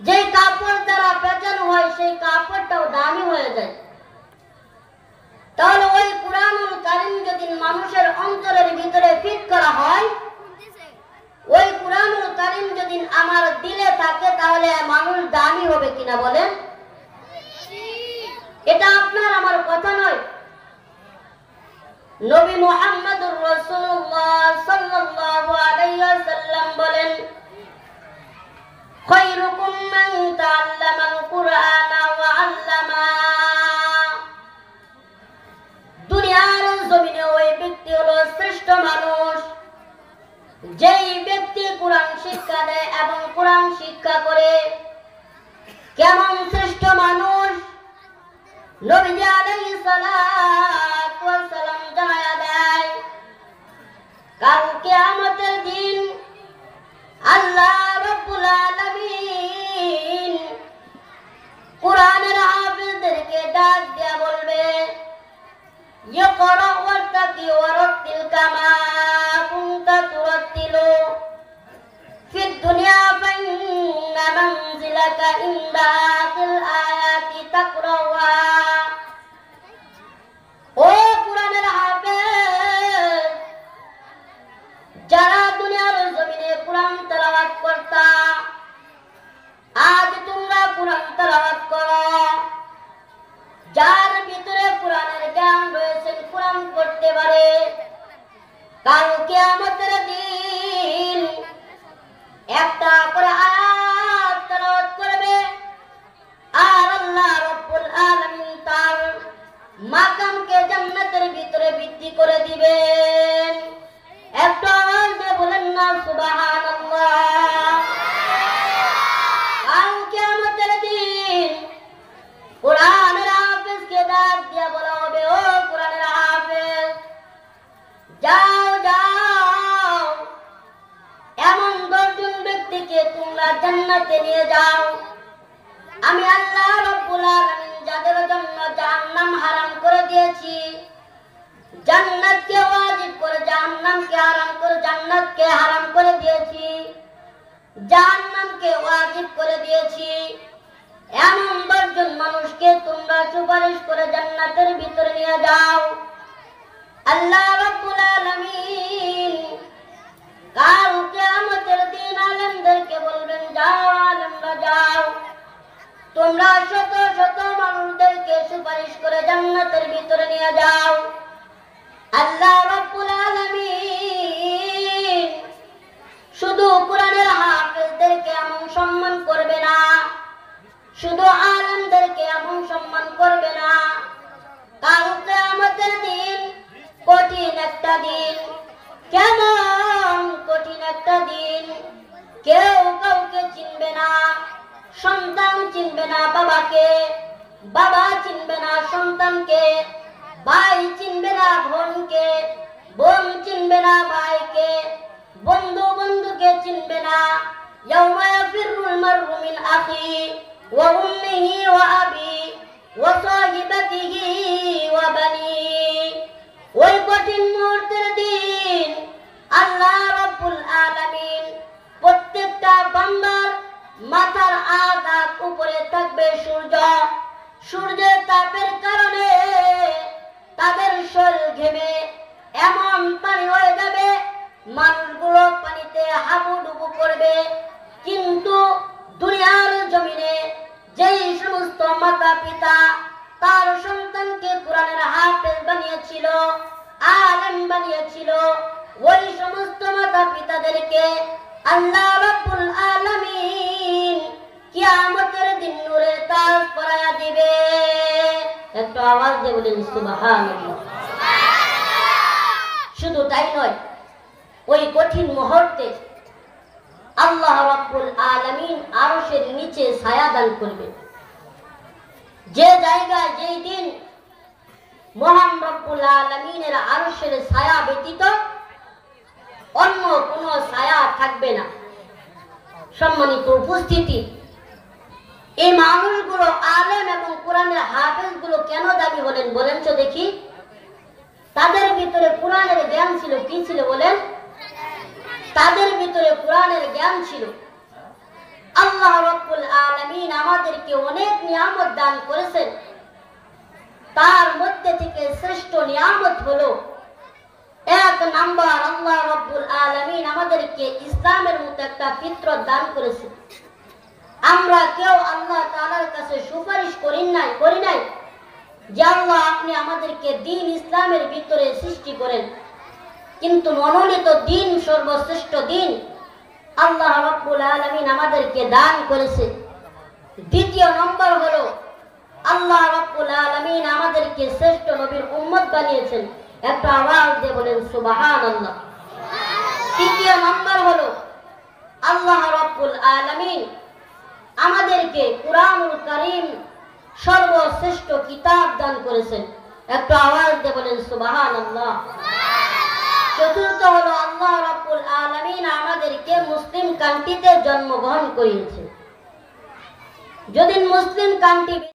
যে কাপড় দ্বারা পেঁচানো হয় সেই কাপড়টাও দামি হয়ে যায়। তাহলে ওই কুরআনুল কারীম যদি মানুষের অন্তরের ভিতরে ফিট করা হয়, ওই কুরআনুল কারীম যদি আমার দিলে থাকে, তাহলে মানুষ দামি হবে কিনা বলেন? এটা আপনার আমার কথা নয়। নবী মুহাম্মদুর রাসূলুল্লাহ সাল্লাল্লাহু আলাইহি ওয়াসাল্লাম বলেন, খায়রুকুম মান তাআল্লামাল কুরআনা ওয়া আল্লামা। দুনিয়ার জমিনে ওই ব্যক্তি হলো শ্রেষ্ঠ মানুষ যেই ব্যক্তি কোরআন শিক্ষা দেয় এবং কোরআন শিক্ষা করে। কেমন শ্রেষ্ঠ মানুষ? নবীজি আলাইহিস সালাতু ওয়াস সালাম জানায়া দেয়, কাল কিয়ামতের দিন আল্লাহ রাব্বুল আলামিন কোরআনের হাফেজদেরকে ডাক দিয়া বলবে, ইকরা ওয়াত্তাকি ওয়ারাত্তিল কামা কুনতা তুরাত্তিলু ফিদ দুনিয়া ফাইন্না মানজিলাকা ইনদা আখিল আয়াতি তাকরাওয়া। ও কোরআনের হাফেজ, যারা দুনিয়ার জমিনে কোরআন তেলাওয়াত করতা, আজ তোমরা কোরআন তেলাওয়াত করো। যার ভিতরে কোরআনের জ্ঞান রয়েছে, কোরআন পড়তে পারে, কাল কিয়ামতের দিন একটা করে আয়াত তেলাওয়াত করবে, আর আল্লাহ রাব্বুল আলামিন তার মাকামকে জান্নাতের ভিতরে বৃদ্ধি করে দিবেন। একটু আওয়াজ দিয়ে বলেন না সুবহানাল্লাহ। কাল কিয়ামতের দিন কোরআনের হাফেজকে ডাক দিয়া বলা হবে, ও কোরআনের হাফেজ, যাও যাও, এমন 10 জন ব্যক্তিকে তোমরা জান্নাতে নিয়ে যাও। আমি আল্লাহ রাব্বুল আলামিন যাদের জন্য জাহান্নাম হারাম করে দিয়েছি, জান্নাতকে ওয়াজিব করে জাহান্নামকে হারাম করে, জান্নাতকে হারাম করে দিয়েছি, জাহান্নামকে ওয়াজিব করে দিয়েছি, এমন 10 জন মানুষকে তোমরা সুপারিশ করে জান্নাতের ভিতরে নিয়ে যাও। আল্লাহ রাব্বুল আলামিন কাল কিয়ামতের দিন আলেমদেরকে বলবেন, যাও আলেমরা যাও, তোমরা শত শত মানুষদেরকে সুপারিশ করে জান্নাতের ভিতরে নিয়ে যাও। আল্লাহ রাব্বুল আলামিন শুধু কোরআনের হাফেজদেরকে এমন সম্মান করবে না, শুধু আলেমদেরকে এমন সম্মান করবে না। কাল কিয়ামতের দিন কঠিন একটা দিন। কেমন কঠিন একটা দিন? কেউ কাউকে চিনবে না, সন্তান চিনবে না বাবাকে, বাবা চিনবে না সন্তানকে, ভাই চিনবে না বোনকে, বোন চিনবে না ভাইকে, বন্ধু বন্ধুকে চিনবে না। ইয়াউমা ইয়াফিরুল মার'উ মিন আখি ওয়া উম্মিহি ওয়া আবি ওয়া সাহিবাতিহি ওয়া বানি। ওই কঠিন মুহূর্তের দিন আল্লাহ রাব্বুল আলামিন প্রত্যেকটা বান্দার মাথার আঘাত উপরে থাকবে সূর্য, সূর্যের তাপের কারণে তাদের শরীর ঘেমে এমন পানি হয়ে যাবে, মানুষগুলো পানিতে হাবুডুবু করবে। কিন্তু দুনিয়ার জমিনে যেই সমস্ত মাতা পিতা তার সন্তানকে কোরআনের হাফেজ বানিয়েছিল, আলেম বানিয়েছিল, ওই সমস্ত মাতা পিতাদেরকে আল্লাহ রাব্বুল আলামিন কিয়ামতের দিন নূরের তাজ পরায়া দিবে। একটু আওয়াজ দিয়ে বলেন সুবহানাল্লাহ। শুধু তাই নয়, ওই কঠিন মুহূর্তে আল্লাহ রাব্বুল আলামিন আরশের নিচে ছায়া দান করবে। যে জায়গায় যেই দিন মহান রব্বুল আলামিনের আরশের ছায়া ব্যতীত অন্য কোনো ছায়া থাকবে না। সম্মানিত উপস্থিতি, এই মানুষগুলো আলেম এবং কোরআনের হাফেজগুলো কেন দাবি হলেন বলেন তো দেখি? তাদের ভিতরে কোরআনের জ্ঞান ছিল। কি ছিল বলেন? তাদের ভিতরে কোরআনের জ্ঞান ছিল। আল্লাহ রাব্বুল আলামিন আমাদেরকে অনেক নিয়ামত দান করেছেন। তার মধ্যে থেকে শ্রেষ্ঠ নিয়ামত হলো, এক নাম্বার, আল্লাহ রাব্বুল আলামিন আমাদেরকে ইসলামের মতো একটা ফিতরত দান করেছে। আমরা কেউ আল্লাহ তাআলার কাছে সুপারিশ করি নাই যে আল্লাহ আপনি আমাদেরকে দ্বীন ইসলামের ভিতরে সৃষ্টি করেন, কিন্তু মনোনীত দ্বীন, সর্বশ্রেষ্ঠ দ্বীন আল্লাহ রাব্বুল আলামিন আমাদেরকে দান করেছে। দ্বিতীয় নম্বর হলো, আল্লাহ রাব্বুল আলামিন আমাদেরকে শ্রেষ্ঠ নবীর উম্মত বানিয়েছেন। একটা আওয়াজ দিয়ে বলেন সুবহানাল্লাহ। তৃতীয় নম্বর হলো, আল্লাহ রাব্বুল আলামিন আমাদেরকে কুরআনুল কারীম সর্বশ্রেষ্ঠ কিতাব দান করেছেন। একটা আওয়াজ দিয়ে বলেন সুবহানাল্লাহ। চতুর্থ হলো, আল্লাহ রাব্বুল আলামিন আমাদেরকে মুসলিম কান্ট্রিতে জন্মগ্রহণ করিয়েছে। যদি মুসলিম কান্ট্রি